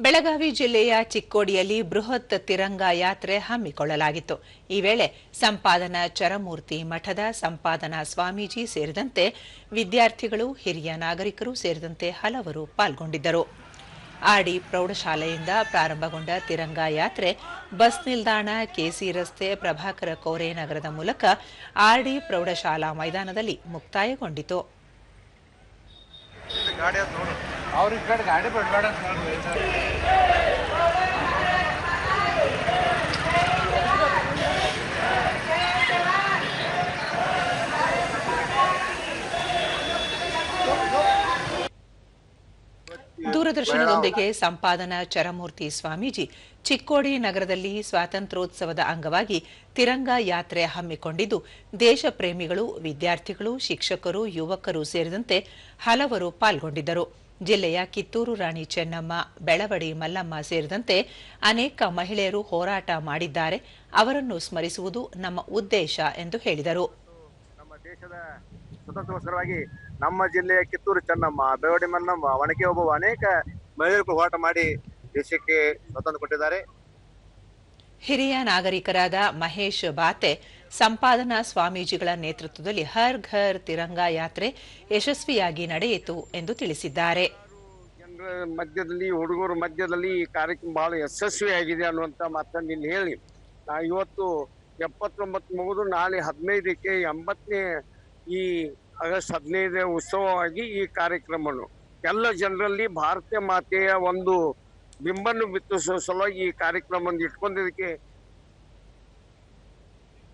ಬೆಳಗಾವಿ ಜಿಲ್ಲೆಯ ಚಿಕ್ಕೋಡಿಯಲ್ಲಿ ಬೃಹತ್ ತಿರಂಗ ಯಾತ್ರೆ ಹಮ್ಮಿಕೊಳ್ಳಲಾಗಿತ್ತು. ಈ ವೇಳೆ ಸಂಪಾದನಾ ಚರಮೂರ್ತಿ ಮಠದ ಸಂಪಾದನಾ ಸ್ವಾಮೀಜಿ ಸೇರಿದಂತೆ ವಿದ್ಯಾರ್ಥಿಗಳು, ಹಿರಿಯ ನಾಗರಿಕರು ಸೇರಿದಂತೆ ಹಲವರು ಪಾಲ್ಗೊಂಡಿದ್ದರು. ಆರ್ಡಿ ಪ್ರೌಢಶಾಲೆಯಿಂದ ಪ್ರಾರಂಭಗೊಂಡ ತಿರಂಗ ಯಾತ್ರೆ ಬಸ್ ನಿಲ್ದಾಣ, ಕೆಸಿ ರಸ್ತೆ, ಪ್ರಭಾಕರ ಕೋರೆ ನಗರದ ಮೂಲಕ ಆರ್ಡಿ ಪ್ರೌಢಶಾಲಾ ಮೈದಾನದಲ್ಲಿ ಮುಕ್ತಾಯಗೊಂಡಿತು. ದೂರದರ್ಶನದೊಂದಿಗೆ ಸಂಪಾದನಾ ಚರಮೂರ್ತಿ ಸ್ವಾಮೀಜಿ ಚಿಕ್ಕೋಡಿ ನಗರದಲ್ಲಿ ಸ್ವಾತಂತ್ರ್ಯೋತ್ಸವದ ಅಂಗವಾಗಿ ತಿರಂಗ ಯಾತ್ರೆ ಹಮ್ಮಿಕೊಂಡಿದ್ದು, ದೇಶ ಪ್ರೇಮಿಗಳು, ವಿದ್ಯಾರ್ಥಿಗಳು, ಶಿಕ್ಷಕರು, ಯುವಕರು ಸೇರಿದಂತೆ ಹಲವರು ಪಾಲ್ಗೊಂಡಿದ್ದರು. ಜಿಲ್ಲೆಯ ಕಿತ್ತೂರು ರಾಣಿ ಚೆನ್ನಮ್ಮ, ಬೆಳವಡಿ ಮಲ್ಲಮ್ಮ ಸೇರಿದಂತೆ ಅನೇಕ ಮಹಿಳೆಯರು ಹೋರಾಟ ಮಾಡಿದ್ದಾರೆ. ಅವರನ್ನು ಸ್ಮರಿಸುವುದು ನಮ್ಮ ಉದ್ದೇಶ ಎಂದು ಹೇಳಿದರು. ನಮ್ಮ ದೇಶದ ಸ್ವತಂತ್ರೋತ್ಸವವಾಗಿ ನಮ್ಮ ಜಿಲ್ಲೆಯ ಕಿತ್ತೂರು ಚೆನ್ನಮ್ಮ, ಬೆಳವಡಿ ಮಲ್ಲಮ್ಮ, ಒಣಕೆ ಓಬವ್ವ ಅನೇಕ ಮಹಿಳೆಯರು ಹೋರಾಟ ಮಾಡಿ ದೇಶಕ್ಕೆ ಸ್ವತಂತ್ರ ಕೊಟ್ಟಿದ್ದಾರೆ. ಹಿರಿಯ ನಾಗರಿಕರಾದ ಮಹೇಶ್ ಬಾತೆ ಸಂಪಾದನಾ ಸ್ವಾಮೀಜಿಗಳ ನೇತೃತ್ವದಲ್ಲಿ ಹರ್ ಘರ್ ತಿರಂಗ ಯಾತ್ರೆ ಯಶಸ್ವಿಯಾಗಿ ನಡೆಯಿತು ಎಂದು ತಿಳಿಸಿದ್ದಾರೆ. ಜನರ ಮಧ್ಯದಲ್ಲಿ, ಹುಡುಗರ ಮಧ್ಯದಲ್ಲಿ ಈ ಕಾರ್ಯಕ್ರಮ ಬಹಳ ಯಶಸ್ವಿಯಾಗಿದೆ ಅನ್ನುವಂತ ಮಾತನ್ನು ಇಲ್ಲಿ ಹೇಳಿ, ಇವತ್ತು 79 ಮುಗಿದು ನಾಳೆ 15ಕ್ಕೆ 80ನೇ ಈ ಆಗಸ್ಟ್ 15 ಉತ್ಸವವಾಗಿ ಈ ಕಾರ್ಯಕ್ರಮವನ್ನು ಎಲ್ಲ ಜನರಲ್ಲಿ ಭಾರತೀಯ ಮಾತೆಯ ಒಂದು ಬಿಂಬನ್ನು ಬಿತ್ತಿಸುವ ಸಲುವಾಗಿ ಈ ಕಾರ್ಯಕ್ರಮವನ್ನು ಇಟ್ಕೊಂಡಿದ್ದಕ್ಕೆ